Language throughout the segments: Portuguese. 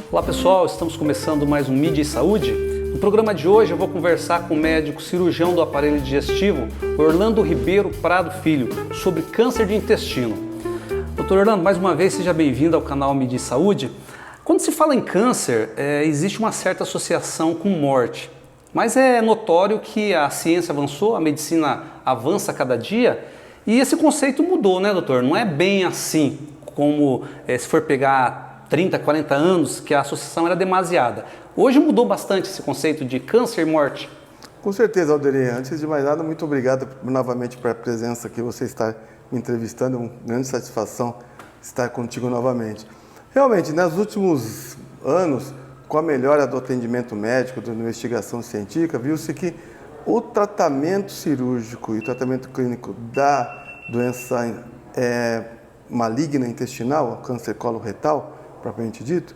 Olá pessoal, estamos começando mais um Mídia e Saúde. No programa de hoje eu vou conversar com o médico cirurgião do aparelho digestivo, Orlando Ribeiro Prado Filho, sobre câncer de intestino. Dr. Orlando, mais uma vez seja bem-vindo ao canal Mídia e Saúde. Quando se fala em câncer, existe uma certa associação com morte, mas é notório que a ciência avançou, a medicina avança a cada dia e esse conceito mudou, né, doutor? Não é bem assim como se for pegar 30, 40 anos, que a associação era demasiada. Hoje mudou bastante esse conceito de câncer e morte. Com certeza, Alderi. Antes de mais nada, muito obrigado novamente pela presença que você está me entrevistando. É uma grande satisfação estar contigo novamente. Realmente, nos últimos anos, com a melhora do atendimento médico, da investigação científica, viu-se que o tratamento cirúrgico e o tratamento clínico da doença maligna intestinal, o câncer coloretal, propriamente dito,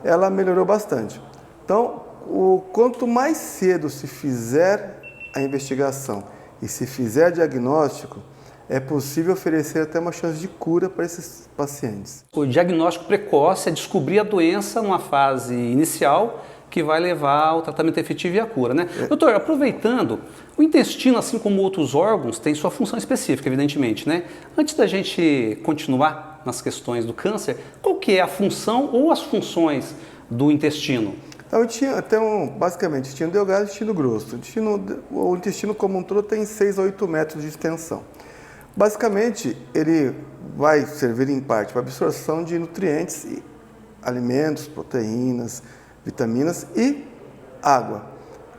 ela melhorou bastante. Então, quanto mais cedo se fizer a investigação e se fizer diagnóstico, é possível oferecer até uma chance de cura para esses pacientes. O diagnóstico precoce é descobrir a doença numa fase inicial que vai levar ao tratamento efetivo e à cura, né? Doutor, aproveitando, o intestino, assim como outros órgãos, tem sua função específica, evidentemente, né? Antes da gente continuar nas questões do câncer, qual que é a função ou as funções do intestino? Então, basicamente, intestino delgado e intestino grosso. O intestino como um todo tem 6 a 8 metros de extensão. Basicamente, ele vai servir em parte para absorção de nutrientes, alimentos, proteínas, vitaminas e água,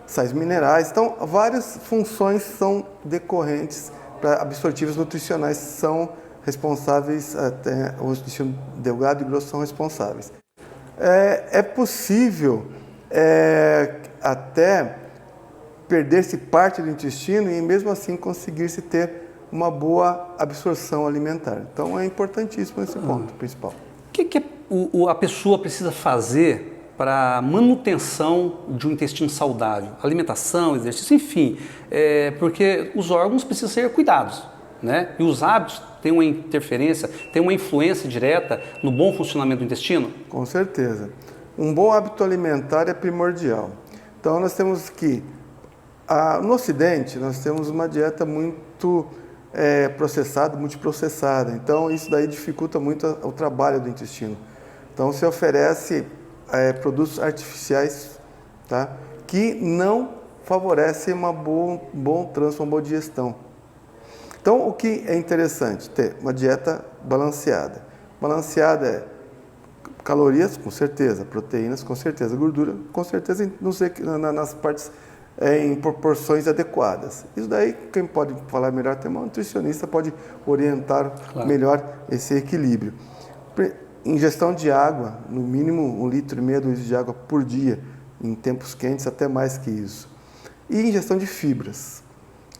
sais minerais. Então, várias funções são decorrentes para absortivos nutricionais, são responsáveis, até o intestino delgado e grosso são responsáveis. É possível até perder-se parte do intestino e mesmo assim conseguir-se ter uma boa absorção alimentar. Então é importantíssimo esse ponto principal. O que a pessoa precisa fazer para a manutenção de um intestino saudável? Alimentação, exercício, enfim, porque os órgãos precisam ser cuidados, né? E os hábitos têm uma interferência, têm uma influência direta no bom funcionamento do intestino? Com certeza. Um bom hábito alimentar é primordial. Então nós temos que, no Ocidente, nós temos uma dieta muito processada, multiprocessada. Então isso daí dificulta muito o trabalho do intestino. Então se oferece produtos artificiais, tá? Que não favorecem uma bom trânsito, uma boa digestão. Então o que é interessante? Ter uma dieta balanceada. Balanceada é calorias, com certeza, proteínas, com certeza, gordura, com certeza, nas partes em proporções adequadas. Isso daí, quem pode falar melhor, até uma nutricionista pode orientar melhor esse equilíbrio. Ingestão de água, no mínimo 1,5 litro, 2 litros de água por dia, em tempos quentes, até mais que isso. E ingestão de fibras.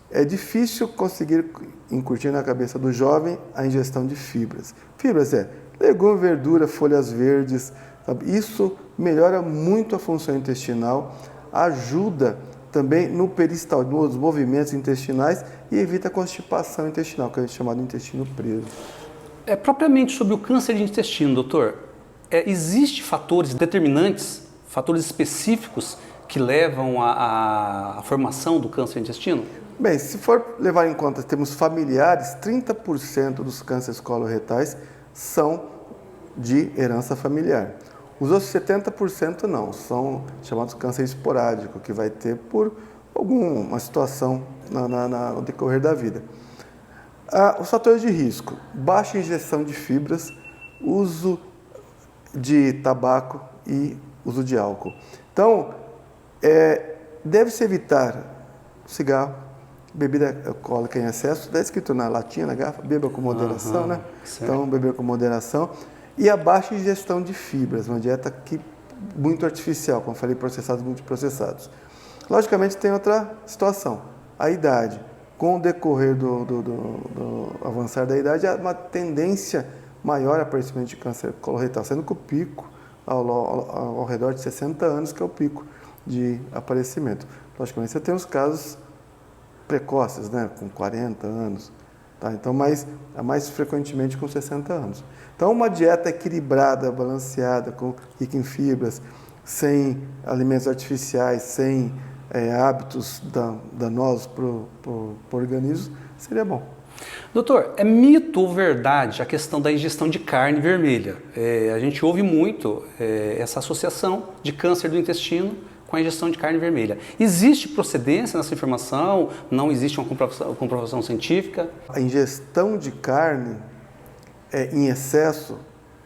É difícil conseguir incutir na cabeça do jovem a ingestão de fibras. Fibras legume, verdura, folhas verdes, sabe? Isso melhora muito a função intestinal, ajuda também no peristaltismo, nos movimentos intestinais e evita a constipação intestinal, que é chamado intestino preso. Propriamente sobre o câncer de intestino, doutor, existem fatores determinantes, fatores específicos que levam à formação do câncer de intestino? Bem, se for levar em conta temos familiares, 30% dos cânceres coloretais são de herança familiar. Os outros 70% não, são chamados câncer esporádico, que vai ter por alguma situação no decorrer da vida. Os fatores de risco: baixa ingestão de fibras, uso de tabaco e uso de álcool. Então, deve-se evitar cigarro, bebida alcoólica em excesso, está escrito na latinha, na garrafa, beba com moderação, né? Certo. Então, beber com moderação. E a baixa ingestão de fibras, uma dieta muito artificial, como falei, processados, multiprocessados. Logicamente, tem outra situação, a idade. Com o decorrer do avançar da idade, há uma tendência maior a aparecimento de câncer coloretal, sendo que o pico ao redor de 60 anos, que é o pico de aparecimento. Logicamente, você tem os casos precoces, né, com 40 anos, Tá? Então, mais frequentemente com 60 anos. Então, uma dieta equilibrada, balanceada, rica em fibras, sem alimentos artificiais, sem hábitos danosos para o organismo, seria bom. Doutor, é mito ou verdade a questão da ingestão de carne vermelha? A gente ouve muito essa associação de câncer do intestino com a ingestão de carne vermelha. Existe procedência nessa informação? Não existe uma comprovação científica? A ingestão de carne em excesso,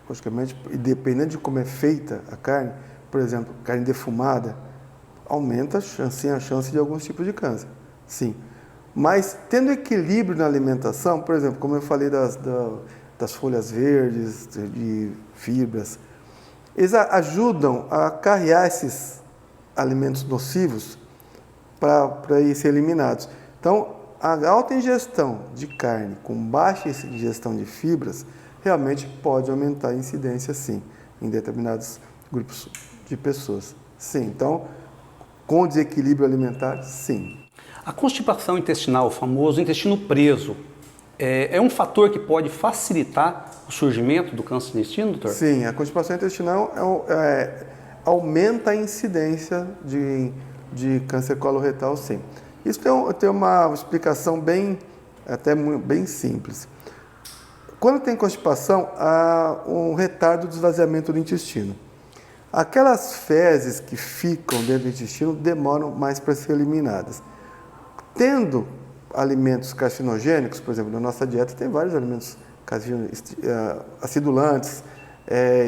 logicamente, dependendo de como é feita a carne, por exemplo, carne defumada, aumenta a chance de alguns tipos de câncer, sim. Mas tendo equilíbrio na alimentação, por exemplo, como eu falei das folhas verdes, de fibras, eles ajudam a carrear esses alimentos nocivos para ir ser eliminados. Então, a alta ingestão de carne com baixa ingestão de fibras realmente pode aumentar a incidência, sim, em determinados grupos de pessoas. Sim, então, com desequilíbrio alimentar, sim. A constipação intestinal, o famoso intestino preso, é um fator que pode facilitar o surgimento do câncer do intestino, doutor? Sim, a constipação intestinal aumenta a incidência de câncer coloretal, sim. Isso tem uma explicação bem simples. Quando tem constipação, há um retardo do esvaziamento do intestino. Aquelas fezes que ficam dentro do intestino demoram mais para ser eliminadas. Tendo alimentos carcinogênicos, por exemplo, na nossa dieta tem vários alimentos acidulantes,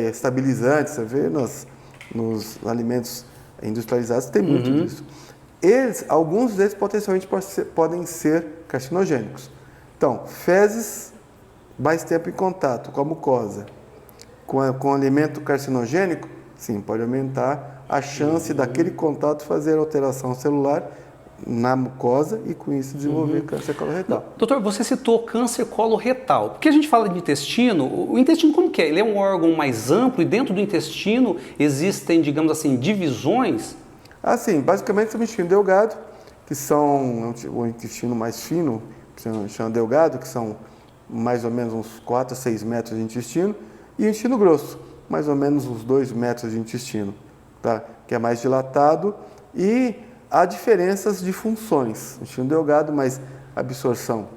estabilizantes, você vê nos alimentos industrializados tem muito disso. Alguns deles potencialmente podem ser carcinogênicos. Então, fezes, mais tempo em contato com a mucosa, com alimento carcinogênico, sim, pode aumentar a chance daquele contato fazer alteração celular na mucosa e com isso desenvolver câncer coloretal. Doutor, você citou câncer coloretal. Porque a gente fala de intestino, o intestino como que é? Ele é um órgão mais amplo e dentro do intestino existem, digamos assim, divisões? Sim, basicamente o intestino delgado, que são o intestino mais fino, que se chama delgado, que são mais ou menos uns 4 a 6 metros de intestino, e o intestino grosso, mais ou menos uns 2 metros de intestino, tá? Que é mais dilatado, e há diferenças de funções. O intestino delgado, mais absorção,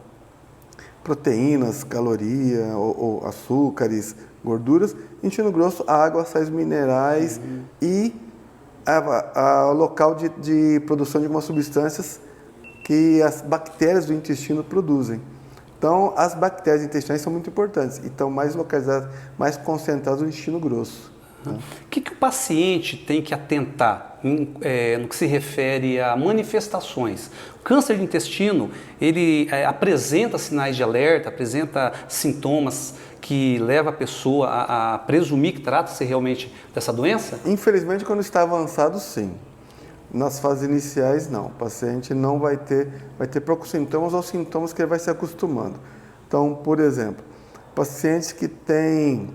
proteínas, caloria, ou açúcares, gorduras. Intestino grosso, água, sais minerais e local de produção de algumas substâncias que as bactérias do intestino produzem. Então, as bactérias intestinais são muito importantes e estão mais localizadas, mais concentradas no intestino grosso. O que o paciente tem que atentar no que se refere a manifestações? O câncer de intestino, ele apresenta sinais de alerta, apresenta sintomas que levam a pessoa a presumir que trata-se realmente dessa doença? Infelizmente, quando está avançado, sim. Nas fases iniciais, não. O paciente não vai ter poucos sintomas ou sintomas que ele vai se acostumando. Então, por exemplo, pacientes que têm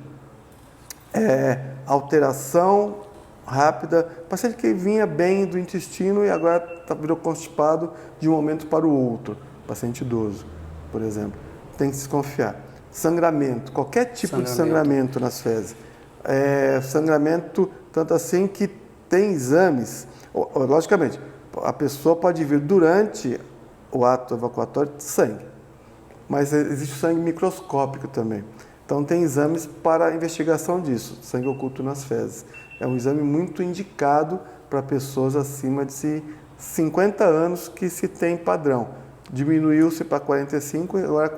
alteração rápida, paciente que vinha bem do intestino e agora virou constipado de um momento para o outro, paciente idoso, por exemplo, tem que se desconfiar. Sangramento, qualquer tipo de sangramento nas fezes, sangramento tanto assim que tem exames, logicamente, a pessoa pode vir durante o ato evacuatório de sangue, mas existe o sangue microscópico também. Então, tem exames para investigação disso, sangue oculto nas fezes. É um exame muito indicado para pessoas acima de 50 anos que se tem padrão. Diminuiu-se para 45 e agora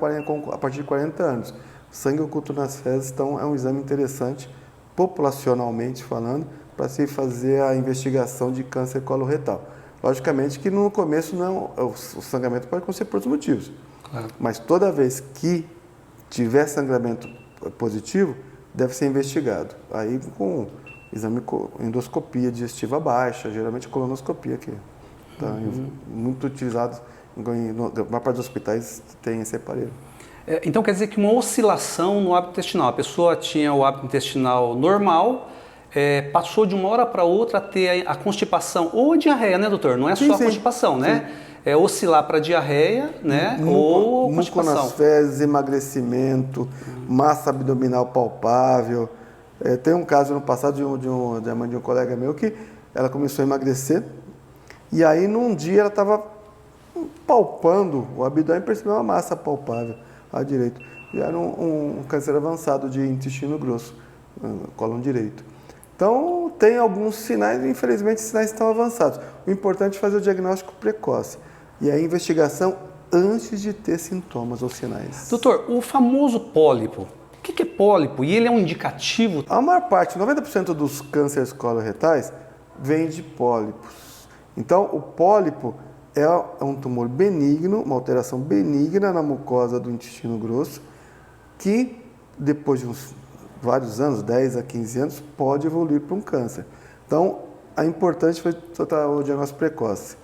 a partir de 40 anos. Sangue oculto nas fezes, então, é um exame interessante, populacionalmente falando, para se fazer a investigação de câncer coloretal. Logicamente que no começo o sangramento pode acontecer por outros motivos. Claro. Mas toda vez que tiver sangramento positivo, deve ser investigado. Aí com exame endoscopia digestiva baixa, geralmente colonoscopia aqui. Tá? Muito utilizado, na maior parte dos hospitais tem esse aparelho. Então quer dizer que uma oscilação no hábito intestinal, a pessoa tinha o hábito intestinal normal, passou de uma hora para outra a ter a constipação ou a diarreia, né, doutor? Não é só a constipação, né? oscilar para diarreia, né? Ou Muco constipação. nas fezes, emagrecimento, massa abdominal palpável. Tem um caso no passado da mãe de um colega meu que ela começou a emagrecer e aí num dia ela estava palpando o abdômen e percebeu uma massa palpável à direita. E era um câncer avançado de intestino grosso, cólon direito. Então, tem alguns sinais, infelizmente, os sinais estão avançados. O importante é fazer o diagnóstico precoce e a investigação antes de ter sintomas ou sinais. Doutor, o famoso pólipo, o que é pólipo? E ele é um indicativo? A maior parte, 90% dos cânceres coloretais, vem de pólipos. Então, o pólipo é um tumor benigno, uma alteração benigna na mucosa do intestino grosso, que depois de vários anos, 10 a 15 anos, pode evoluir para um câncer. Então, é importante tratar o diagnóstico precoce.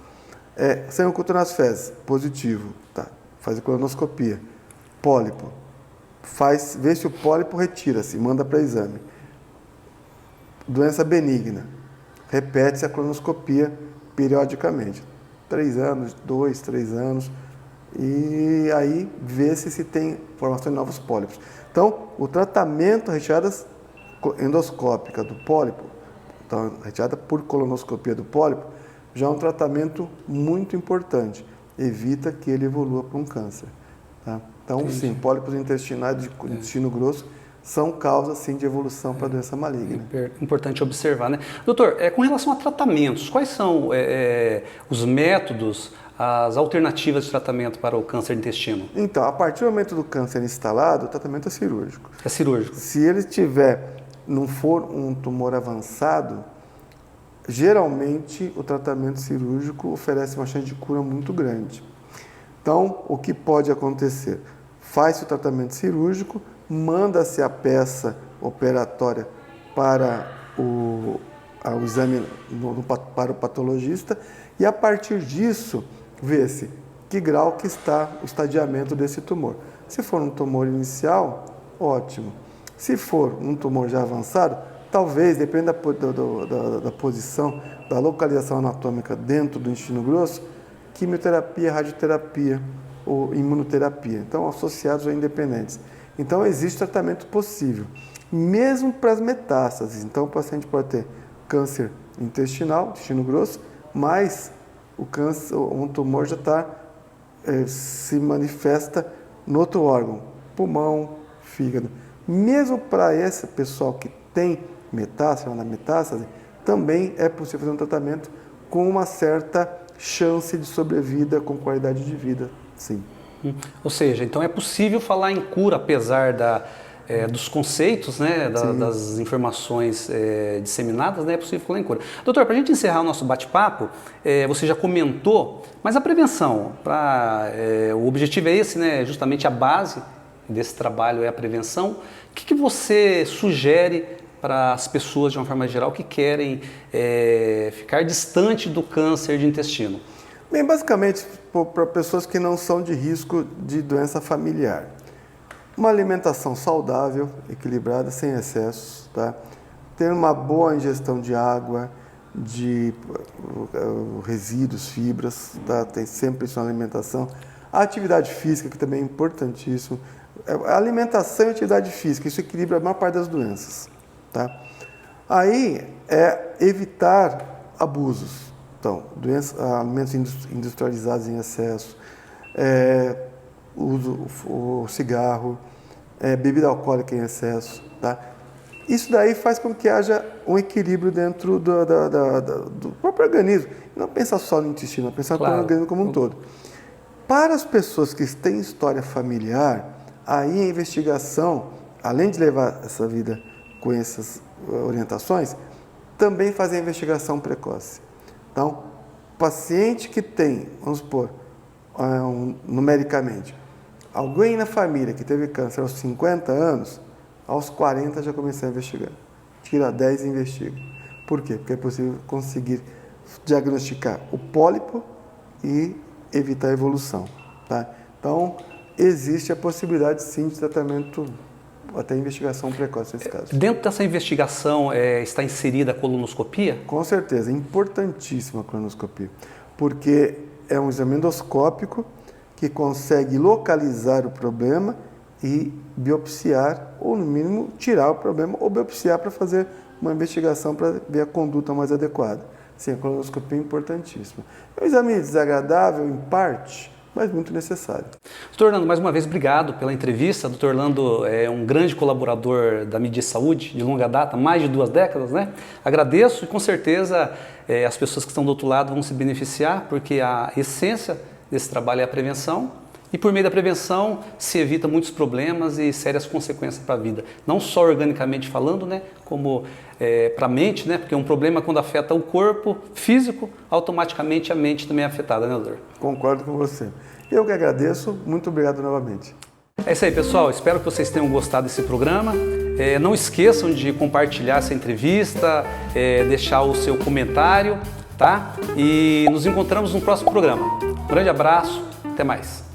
Sangue oculto nas fezes, positivo, tá? Faz a colonoscopia. Pólipo, vê se o pólipo retira-se, manda para exame. Doença benigna, repete-se a colonoscopia periodicamente. 3 anos, 2, 3 anos, e aí vê-se se tem formação de novos pólipos. Então, o tratamento, a retirada endoscópica do pólipo, então, retirada por colonoscopia do pólipo, já é um tratamento muito importante. Evita que ele evolua para um câncer. Tá? Então, Entendi. Sim, pólipos intestinais de intestino grosso são causa, sim, de evolução para doença maligna. Importante observar, né? Doutor, com relação a tratamentos, quais são os métodos, as alternativas de tratamento para o câncer de intestino? Então, a partir do momento do câncer instalado, o tratamento é cirúrgico. É cirúrgico. Se ele não for um tumor avançado, geralmente o tratamento cirúrgico oferece uma chance de cura muito grande. Então, o que pode acontecer? Faz-se o tratamento cirúrgico, manda-se a peça operatória para o exame para o patologista e a partir disso vê-se que grau que está o estadiamento desse tumor. Se for um tumor inicial, ótimo. Se for um tumor já avançado, talvez, depende da posição, da localização anatômica dentro do intestino grosso, quimioterapia, radioterapia ou imunoterapia. Então, associados ou independentes. Então, existe tratamento possível, mesmo para as metástases. Então, o paciente pode ter câncer intestinal, intestino grosso, mas um tumor já se manifesta no outro órgão, pulmão, fígado. Mesmo para esse pessoal que tem metástase, também é possível fazer um tratamento com uma certa chance de sobrevida, com qualidade de vida, sim. Ou seja, então é possível falar em cura, apesar dos conceitos, né, das informações disseminadas, né, é possível falar em cura. Doutor, para a gente encerrar o nosso bate-papo, você já comentou, mas a prevenção, o objetivo é esse, né, justamente a base desse trabalho é a prevenção. O que você sugere para as pessoas, de uma forma geral, que querem ficar distante do câncer de intestino? Bem, basicamente, para pessoas que não são de risco de doença familiar. Uma alimentação saudável, equilibrada, sem excessos, tá? Ter uma boa ingestão de água, de resíduos, fibras, tá? Tem sempre isso na alimentação. A atividade física, que também é importantíssimo. A alimentação e a atividade física, isso equilibra a maior parte das doenças, tá? Aí, evitar abusos. Então, alimentos industrializados em excesso, o cigarro, bebida alcoólica em excesso, tá? Isso daí faz com que haja um equilíbrio dentro do próprio organismo. Não pensar só no intestino, pensar no organismo como um todo. Para as pessoas que têm história familiar, aí a investigação, além de levar essa vida com essas orientações, também fazer a investigação precoce. Então, paciente que tem, vamos supor, numericamente, alguém na família que teve câncer aos 50 anos, aos 40 já comecei a investigar. Tira 10 e investiga. Por quê? Porque é possível conseguir diagnosticar o pólipo e evitar a evolução. Tá? Então, existe a possibilidade, sim, de tratamento, até investigação precoce nesse caso. Dentro dessa investigação está inserida a colonoscopia? Com certeza, importantíssima a colonoscopia, porque é um exame endoscópico que consegue localizar o problema e biopsiar, ou no mínimo tirar o problema, ou biopsiar para fazer uma investigação para ver a conduta mais adequada. Sim, a colonoscopia é importantíssima. É um exame desagradável, em parte, mas muito necessário. Doutor Orlando, mais uma vez, obrigado pela entrevista. Doutor Orlando é um grande colaborador da mídia de saúde, de longa data, mais de 2 décadas, né? Agradeço e com certeza as pessoas que estão do outro lado vão se beneficiar, porque a essência desse trabalho é a prevenção. E por meio da prevenção se evita muitos problemas e sérias consequências para a vida. Não só organicamente falando, né, como para a mente, né, porque um problema quando afeta o corpo físico, automaticamente a mente também é afetada, né, doutor? Concordo com você. Eu que agradeço, muito obrigado novamente. É isso aí, pessoal. Espero que vocês tenham gostado desse programa. Não esqueçam de compartilhar essa entrevista, deixar o seu comentário, tá? E nos encontramos no próximo programa. Um grande abraço, até mais.